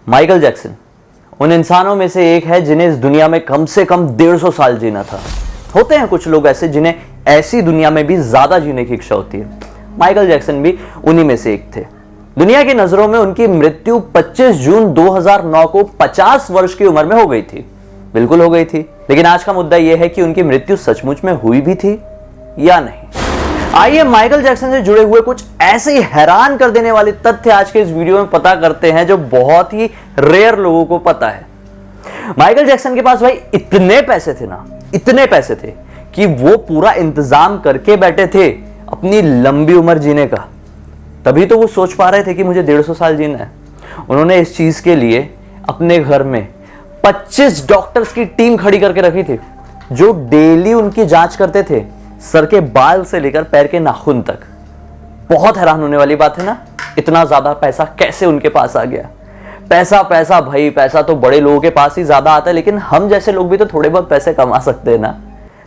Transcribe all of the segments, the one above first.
Michael Jackson उन इंसानों में से एक है जिन्हें इस दुनिया में कम से कम 150 साल जीना था। होते हैं कुछ लोग ऐसे जिन्हें ऐसी दुनिया में भी ज्यादा जीने की इच्छा होती है। माइकल जैक्सन भी उन्हीं में से एक थे। दुनिया की नजरों में उनकी मृत्यु 25 जून 2009 को 50 वर्ष की उम्र में हो गई थी। बिल्कुल हो गई थी। लेकिन आज का मुद्दा यह है कि उनकी मृत्यु सचमुच में हुई भी थी या नहीं। आइए माइकल जैक्सन से जुड़े हुए कुछ ऐसे ही हैरान कर देने वाले तथ्य आज के इस वीडियो में पता करते हैं जो बहुत ही रेयर लोगों को पता है। माइकल जैक्सन के पास भाई इतने पैसे थे ना, इतने पैसे थे कि वो पूरा इंतजाम करके बैठे थे अपनी लंबी उम्र जीने का। तभी तो वो सोच पा रहे थे कि मुझे 150 साल जीना है। उन्होंने इस चीज के लिए अपने घर में 25 डॉक्टर्स की टीम खड़ी करके रखी थी जो डेली उनकी जांच करते थे, सर के बाल से लेकर पैर के नाखून तक। बहुत हैरान होने वाली बात है ना, इतना ज्यादा पैसा कैसे उनके पास आ गया। पैसा पैसा भाई, पैसा तो बड़े लोगों के पास ही ज्यादा आता है, लेकिन हम जैसे लोग भी तो थोड़े बहुत पैसे कमा सकते हैं ना।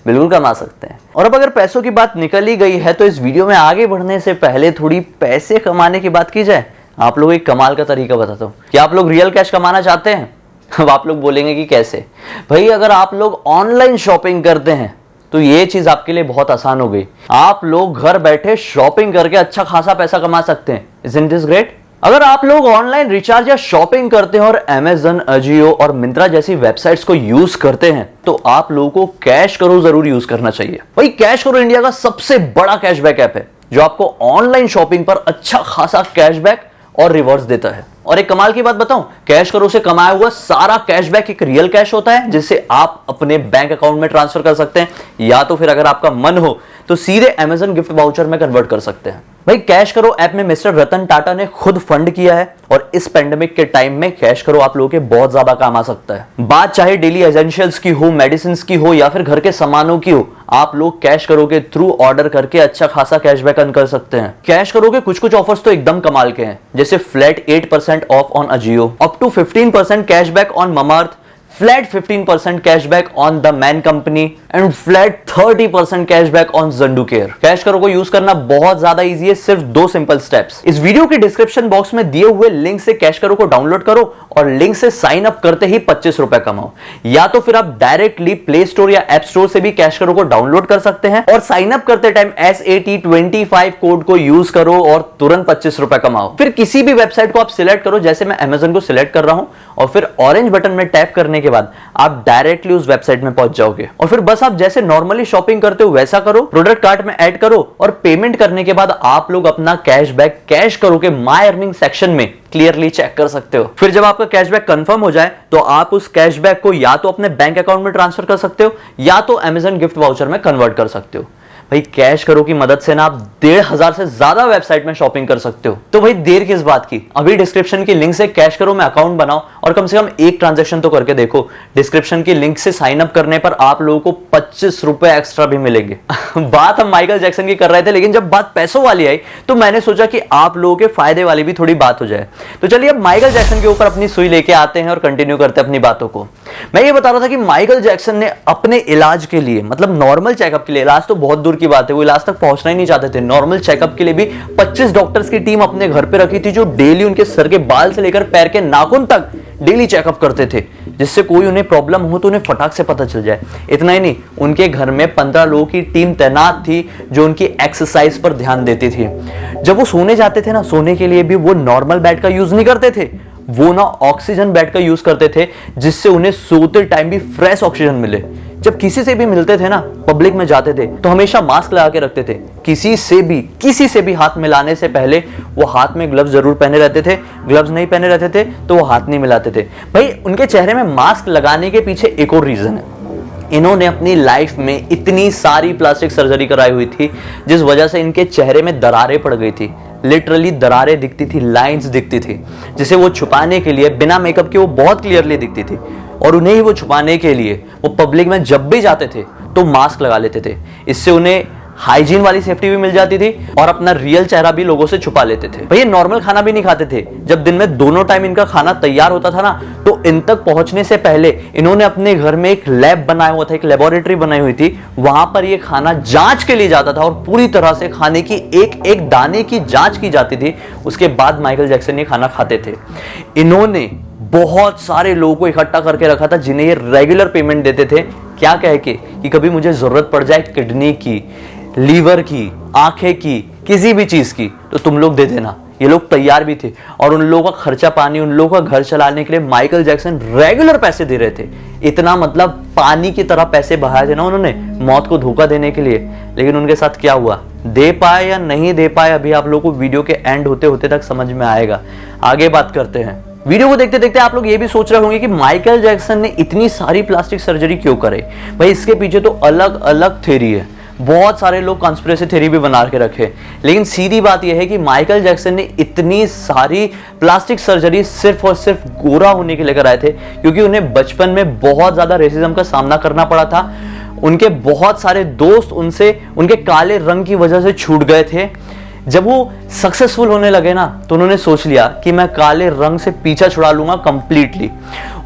बिल्कुल कमा सकते हैं। और अब अगर पैसों की बात निकल ही गई है तो इस वीडियो में आगे बढ़ने से पहले थोड़ी पैसे कमाने की बात की जाए। आप लोगों को एक कमाल का तरीका बताता हूं। क्या आप लोग रियल कैश कमाना चाहते हैं? अब आप लोग बोलेंगे कि कैसे? भाई अगर आप लोग ऑनलाइन शॉपिंग करते हैं तो ये चीज आपके लिए बहुत आसान हो गई। आप लोग घर बैठे शॉपिंग करके अच्छा खासा पैसा कमा सकते हैं। Isn't this great? अगर आप लोग ऑनलाइन रिचार्ज या शॉपिंग करते हैं और Amazon, अजियो और मिंत्रा जैसी वेबसाइट्स को यूज करते हैं तो आप लोगों को कैश करो जरूर यूज करना चाहिए। भाई कैश करो इंडिया का सबसे बड़ा कैशबैक ऐप है जो आपको ऑनलाइन शॉपिंग पर अच्छा खासा कैशबैक और रिवॉर्ड्स देता है। और एक कमाल की बात बताऊं, कैश करो से कमाया हुआ सारा कैशबैक एक रियल कैश होता है जिसे आप अपने बैंक अकाउंट में ट्रांसफर कर सकते हैं, या तो फिर अगर आपका मन हो तो सीधे Amazon गिफ्ट वाउचर में कन्वर्ट कर सकते हैं। भाई कैश करो ऐप में मिस्टर रतन टाटा ने खुद फंड किया है और इस पेंडेमिक के टाइम में कैश करो आप लोगों के बहुत ज्यादा काम आ सकता है। बात चाहे डेली एसेंशियल्स की हो, मेडिसिन की हो या फिर घर के सामानों की हो, आप लोग कैश करो के थ्रू ऑर्डर करके अच्छा खासा कैशबैक अर्न कर सकते हैं। कैश करो के कुछ ऑफर्स तो एकदम कमाल के हैं, जैसे flat 8% off on Ajio, up to 15% cashback on Mamaearth, flat 15% cashback on the man company and flat 30% cashback on Zandu care. CashKaro को यूज करना बहुत ज्यादा इजी है, सिर्फ 2 सिंपल स्टेप्स। इस वीडियो के डिस्क्रिप्शन बॉक्स में दिए हुए लिंक से कैश करो को डाउनलोड करो और लिंक से साइन अप करते ही 25 रुपए कमाओ, या तो फिर आप डायरेक्टली प्ले स्टोर या ऐप स्टोर से भी कैश करो को डाउनलोड कर सकते हैं और साइन अप करते टाइम SAT25 कोड को यूज करो और तुरंत 25 रुपए कमाओ। फिर किसी भी वेबसाइट को आप सिलेक्ट करो, जैसे मैं Amazon को सिलेक्ट कर रहा हूं, और फिर ऑरेंज बटन में टैप करने के बाद आप डायरेक्टली उस वेबसाइट में पहुंच जाओगे। और फिर बस आप जैसे नॉर्मली शॉपिंग करते हो वैसा करो, प्रोडक्ट कार्ट में ऐड करो और पेमेंट करने के बाद आप लोग अपना कैशबैक कैश करो के माय अर्निंग सेक्शन में क्लियरली चेक कर सकते हो। फिर जब आपका कैशबैक कंफर्म हो जाए तो आप उस कैशबैक को या तो अपने बैंक अकाउंट में ट्रांसफर कर सकते हो या तो Amazon गिफ्ट वाउचर में कन्वर्ट कर सकते हो। भाई कैश करो की मदद से ना आप 1500 से ज्यादा वेबसाइट में शॉपिंग कर सकते हो। तो भाई देर किस बात की, अभी डिस्क्रिप्शन की लिंक से कैश करो में अकाउंट बनाओ और कम से कम एक ट्रांजैक्शन तो करके देखो। डिस्क्रिप्शन की लिंक से साइन अप करने पर आप लोगों को 25 रुपए एक्स्ट्रा भी मिलेंगे। बात हम माइकल जैक्सन की कर रहे थे, लेकिन जब बात पैसों वाली आई तो मैंने सोचा कि आप लोगों के फायदे वाली भी थोड़ी बात हो जाए। तो चलिए अब माइकल जैक्सन के ऊपर अपनी सुई लेके आते हैं और कंटिन्यू करते हैं अपनी बातों को। मैं ये बता रहा था कि माइकल जैक्सन ने अपने इलाज के लिए, मतलब नॉर्मल चेकअप के लिए, इलाज तो बहुत दूर की बात है, वो इलाज तक पहुंचना ही नहीं चाहते थे, नॉर्मल चेकअप के लिए भी 25 डॉक्टर्स की टीम अपने घर पे रखी थी जो डेली उनके सर के बाल से लेकर पैर के नाखून तक डेली चेकअप करते थे, जिससे कोई उन्हें प्रॉब्लम हो तो उन्हें फटाक से पता चल जाए। इतना ही नहीं, उनके घर में 15 लोगों की टीम तैनात थी जो उनकी एक्सरसाइज पर ध्यान देती थी। जब वो सोने जाते थे ना, सोने के लिए भी वो नॉर्मल बेड का यूज नहीं करते थे, वो ना ऑक्सीजन बेड का यूज करते थे, जिससे उन्हें सोते टाइम भी फ्रेश ऑक्सीजन मिले। जब किसी से भी मिलते थे ना, पब्लिक में जाते थे तो हमेशा मास्क लगा के रखते थे। किसी से भी हाथ मिलाने से पहले वो हाथ में ग्लव्स जरूर पहने रहते थे, ग्लव्स नहीं पहने रहते थे तो वो हाथ नहीं मिलाते थे। भाई उनके चेहरे में मास्क लगाने के पीछे एक और रीजन है। इन्होंने अपनी लाइफ में इतनी सारी प्लास्टिक सर्जरी कराई हुई थी जिस वजह से इनके चेहरे में दरारें पड़ गई थी। लिटरली दरारें दिखती थी, लाइंस दिखती थी, जिसे वो छुपाने के लिए बिना मेकअप के वो बहुत क्लियरली दिखती थी। और उन्हें ही वो छुपाने के लिए वो पब्लिक में जब भी जाते थे तो मास्क लगा लेते थे। इससे उन्हें हाइजीन वाली सेफ्टी भी मिल जाती थी और अपना रियल चेहरा भी लोगों से छुपा लेते थे। भैया नॉर्मल खाना भी नहीं खाते थे। जब दिन में दोनों टाइम इनका खाना तैयार होता था ना, तो इन तक पहुंचने से पहले इन्होंने अपने घर में एक लैब बनाया हुआ था, एक लेबोरेटरी बनाई हुई थी। वहां पर ये खाना जांच के लिए जाता था और पूरी तरह से खाने की एक एक दाने की जांच की जाती थी। उसके बाद माइकल जैक्सन ये खाना खाते थे। इन्होंने बहुत सारे लोगों को इकट्ठा करके रखा था जिन्हें ये रेगुलर पेमेंट देते थे, क्या कह के कि कभी मुझे जरूरत पड़ जाए किडनी की, लीवर की, आंखें की, किसी भी चीज की तो तुम लोग दे देना। ये लोग तैयार भी थे और उन लोगों का खर्चा पानी, उन लोगों का घर चलाने के लिए माइकल जैक्सन रेगुलर पैसे दे रहे थे। इतना मतलब पानी की तरह पैसे बहाए थे ना उन्होंने, मौत को धोखा देने के लिए। लेकिन उनके साथ क्या हुआ, दे पाए या नहीं दे पाए, अभी आप लोगों को वीडियो के एंड होते होते तक समझ में आएगा। आगे बात करते हैं। वीडियो को देखते देखते आप लोग ये भी सोच रहे होंगे कि माइकल जैक्सन ने इतनी सारी प्लास्टिक सर्जरी क्यों करे। भाई इसके पीछे तो अलग अलग थ्योरी है, बहुत सारे लोग कॉन्स्पिरेसी थ्योरी भी बना के रखे। लेकिन सीधी बात यह है कि माइकल जैक्सन ने इतनी सारी प्लास्टिक सर्जरी सिर्फ और सिर्फ गोरा होने के लिए कराए थे क्योंकि उन्हें बचपन में बहुत ज्यादा रेसिज्म का सामना करना पड़ा था। उनके बहुत सारे दोस्त उनसे उनके काले रंग की वजह से छूट गए थे। जब वो सक्सेसफुल होने लगे ना तो उन्होंने सोच लिया कि मैं काले रंग से पीछा छुड़ा लूंगा कंप्लीटली।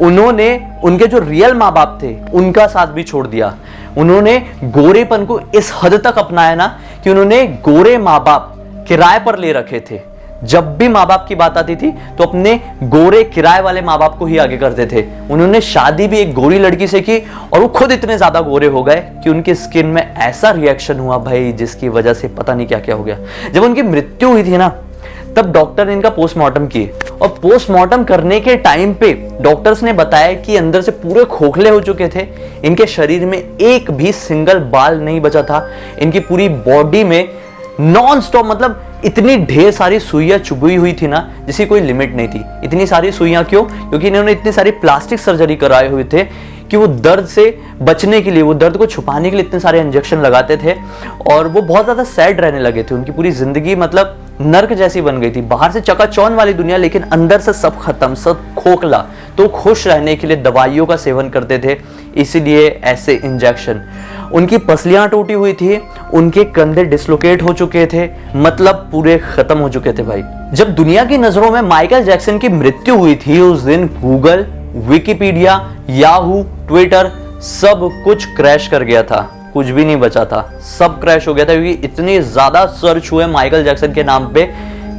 उन्होंने उनके जो रियल माँ बाप थे उनका साथ भी छोड़ दिया। उन्होंने गोरेपन को इस हद तक अपनाया ना कि उन्होंने गोरे माँ बाप किराए पर ले रखे थे। जब भी माँ बाप की बात आती थी तो अपने गोरे किराए वाले माँ बाप को ही आगे करते थे। उन्होंने शादी भी एक गोरी लड़की से की और वो खुद इतने ज्यादा गोरे हो गए कि उनकी स्किन में ऐसा रिएक्शन हुआ भाई, जिसकी वजह से पता नहीं क्या क्या हो गया। जब उनकी मृत्यु हुई थी ना तब डॉक्टर ने इनका पोस्टमार्टम किए और पोस्टमार्टम करने के टाइम पे डॉक्टर्स ने बताया कि अंदर से पूरे खोखले हो चुके थे। इनके शरीर में एक भी सिंगल बाल नहीं बचा था। इनकी पूरी बॉडी में नॉन स्टॉप मतलब इतनी ढेर सारी सुइयां चुभी हुई थी ना जिसकी कोई लिमिट नहीं थी। इतनी सारी सुइयां क्यों? क्योंकि इन्होंने इतनी सारी प्लास्टिक सर्जरी कराए हुए थे कि वो दर्द से बचने के लिए, वो दर्द को छुपाने के लिए इतने सारे इंजेक्शन लगाते थे और वो बहुत ज्यादा सैड रहने लगे थे। उनकी पूरी जिंदगी मतलब नर्क जैसी बन गई थी। बाहर से चकाचौंध वाली दुनिया लेकिन अंदर से सब खत्म, सब खोखला। तो खुश रहने के लिए दवाइयों का सेवन करते थे, इसीलिए ऐसे इंजेक्शन। उनकी पसलियां टूटी हुई थी, उनके कंधे डिसलोकेट हो चुके थे, मतलब पूरे खत्म हो चुके थे भाई। जब दुनिया की नजरों में माइकल जैक्सन की मृत्यु हुई थी उस दिन गूगल, विकिपीडिया, याहू, ट्विटर सब कुछ क्रैश कर गया था। कुछ भी नहीं बचा था, सब क्रैश हो गया था क्योंकि इतने ज्यादा सर्च हुए माइकल जैक्सन के नाम पे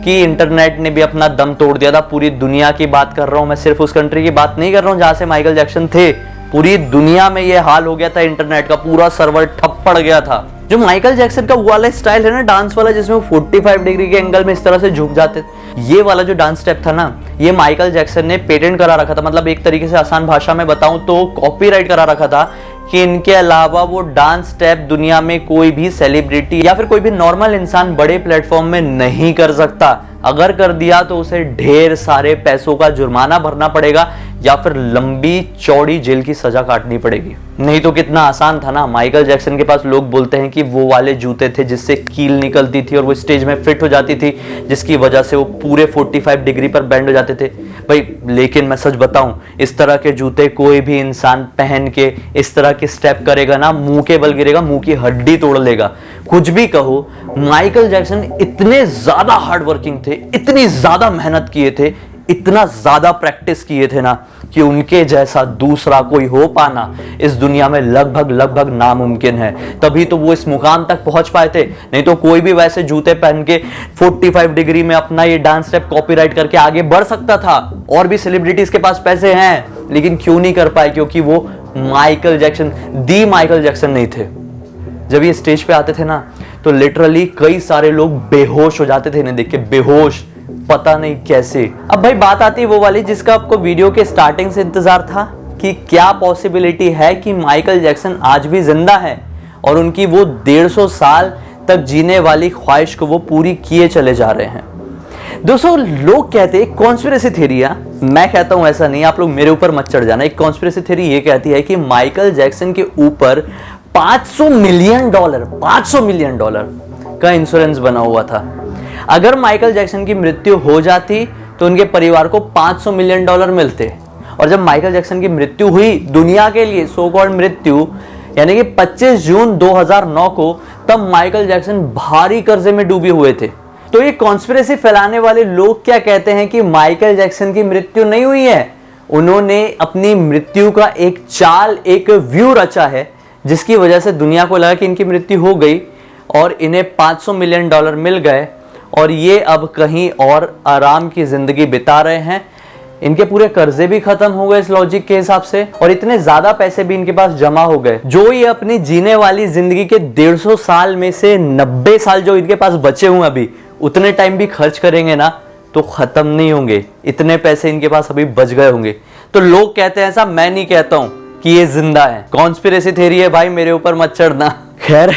कि इंटरनेट ने भी अपना दम तोड़ दिया था। पूरी दुनिया की बात कर रहा हूं मैं, सिर्फ उस कंट्री की बात नहीं कर रहा हूं जहां से माइकल जैक्सन थे। पूरी दुनिया में ये हाल हो गया था, इंटरनेट का पूरा सर्वर ठप पड़ गया था। जो माइकल जैक्सन का वो वाला स्टाइल है ना डांस वाला, जिसमें वो 45 डिग्री के एंगल में इस तरह से झुक जाते, ये वाला जो डांस स्टेप था ना, ये माइकल जैक्सन ने पेटेंट करा रखा था। मतलब एक तरीके से आसान भाषा में बताऊं तो कॉपीराइट करा रखा था कि इनके अलावा वो डांस स्टेप दुनिया में कोई भी सेलिब्रिटी या फिर कोई भी नॉर्मल इंसान बड़े प्लेटफॉर्म में नहीं कर सकता। अगर कर दिया तो उसे ढेर सारे पैसों का जुर्माना भरना पड़ेगा या फिर लंबी चौड़ी जेल की सजा काटनी पड़ेगी। नहीं तो कितना आसान था ना। माइकल जैक्सन के पास लोग बोलते हैं कि वो वाले जूते थे जिससे कील निकलती थी और वो स्टेज में फिट हो जाती थी, जिसकी वजह से वो पूरे 45 डिग्री पर बेंड हो जाते थे भाई। लेकिन मैं सच बताऊं, इस तरह के जूते कोई भी इंसान पहन के इस तरह के स्टेप करेगा ना, मुंह के बल गिरेगा, मुंह की हड्डी तोड़ लेगा। कुछ भी कहो, माइकल जैक्सन इतने ज्यादा हार्ड वर्किंग थे, इतनी ज्यादा मेहनत किए थे, इतना ज्यादा प्रैक्टिस किए थे ना कि उनके जैसा दूसरा कोई हो पाना इस दुनिया में लगभग नामुमकिन है। तभी तो वो इस मुकाम तक पहुंच पाए थे। नहीं तो कोई भी वैसे जूते पहन के 45 डिग्री में अपना ये डांस स्टेप कॉपीराइट करके आगे बढ़ सकता था। और भी सेलिब्रिटीज के पास पैसे हैं, लेकिन क्यों नहीं कर पाए? क्योंकि वो माइकल जैक्सन, दी माइकल जैक्सन नहीं थे। जब ये स्टेज पे आते थे ना तो लिटरली कई सारे लोग बेहोश हो जाते थे इन्हें देख के, बेहोश, पता नहीं कैसे। अब भाई बात आती है वो वाली जिसका आपको वीडियो के स्टार्टिंग से इंतजार था कि क्या पॉसिबिलिटी है कि माइकल जैक्सन आज भी जिंदा है और उनकी वो 150 साल तक जीने वाली ख्वाहिश को वो पूरी किए चले जा रहे हैं। दोस्तों लोग कहते हैं कॉन्स्पिरेसी थ्योरी, मैं कहता हूं ऐसा नहीं, आप लोग मेरे ऊपर मत चढ़ जाना। एक कॉन्स्पिरेसी थ्योरी ये कहती है कि माइकल जैक्सन के ऊपर $500 मिलियन का इंश्योरेंस बना हुआ था। अगर माइकल जैक्सन की मृत्यु हो जाती तो उनके परिवार को $500 मिलियन मिलते। और जब माइकल जैक्सन की मृत्यु हुई, दुनिया के लिए सो कॉल्ड मृत्यु, यानी कि 25 जून 2009 को, तब माइकल जैक्सन भारी कर्जे में डूबे हुए थे। तो ये कॉन्स्पिरेसी फैलाने वाले लोग क्या कहते हैं कि माइकल जैक्सन की मृत्यु नहीं हुई है, उन्होंने अपनी मृत्यु का एक चाल, एक व्यू रचा है जिसकी वजह से दुनिया को लगा कि इनकी मृत्यु हो गई और इन्हें $500 मिलियन मिल गए और ये अब कहीं और आराम की जिंदगी बिता रहे हैं। इनके पूरे कर्जे भी खत्म हो गए इस लॉजिक के हिसाब से, और इतने ज्यादा पैसे भी इनके पास जमा हो गए, जो ये अपनी जीने वाली जिंदगी के 150 साल में से 90 साल जो इनके पास बचे हुए अभी, उतने टाइम भी खर्च करेंगे ना तो खत्म नहीं होंगे। इतने पैसे इनके पास अभी बच गए होंगे। तो लोग कहते हैं ऐसा, मैं नहीं कहता हूं कि ये जिंदा है। कॉन्स्पिरेसी थ्योरी है भाई, मेरे ऊपर मत चढ़ना। खैर,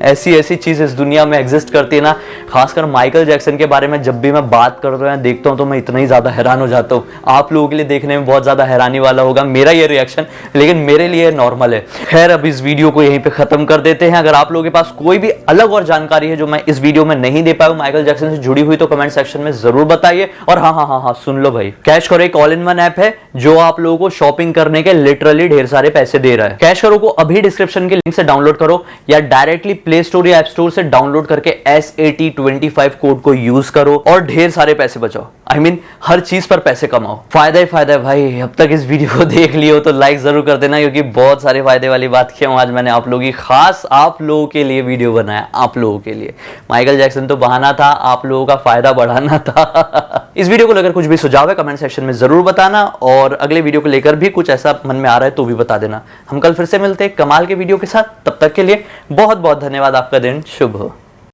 ऐसी ऐसी चीज इस दुनिया में एग्जिस्ट करती है ना। खासकर माइकल जैक्सन के बारे में जब भी मैं बात करता हूँ, देखता हूँ तो मैं इतना ही ज्यादा हैरान हो जाता हूँ। आप लोगों के लिए देखने में बहुत ज्यादा हैरानी वाला होगा मेरा ये रिएक्शन, लेकिन मेरे लिए नॉर्मल है। खैर, अब इस वीडियो को यहीं पे खत्म कर देते हैं। अगर आप लोगों के पास कोई भी अलग और जानकारी है जो मैं इस वीडियो में नहीं दे पाया माइकल जैक्सन से जुड़ी हुई, तो कमेंट सेक्शन में जरूर बताइए। और हाँ, सुन लो भाई, कैश करो एक ऑल इन वन ऐप है जो आप लोगों को शॉपिंग करने के लिटरली ढेर सारे पैसे दे रहा है। कैश करो को अभी डिस्क्रिप्शन के लिंक से डाउनलोड करो या डायरेक्टली प्ले स्टोर या ऐप स्टोर से डाउनलोड करके SAT25 कोड को यूज करो और ढेर सारे पैसे बचाओ। I mean, हर चीज पर पैसे कमाओ। फायदा ही फायदा है भाई। अब तक इस वीडियो को देख लियो तो लाइक जरूर कर देना, क्योंकि बहुत सारे फायदे वाली बात की हूं आज मैंने आप लोगों की, खास आप लोगों के लिए वीडियो बनाया, आप लोगों के लिए। माइकल जैक्सन तो बहाना था, आप लोगों का फायदा बढ़ाना था। इस वीडियो को लेकर कुछ भी सुझाव है कमेंट सेक्शन में जरूर बताना, और अगले वीडियो को लेकर भी कुछ ऐसा मन में आ रहा है तो भी बता देना। हम कल फिर से मिलते हैं कमाल के वीडियो के साथ। तब तक के लिए बहुत बहुत धन्यवाद। आपका दिन शुभ हो।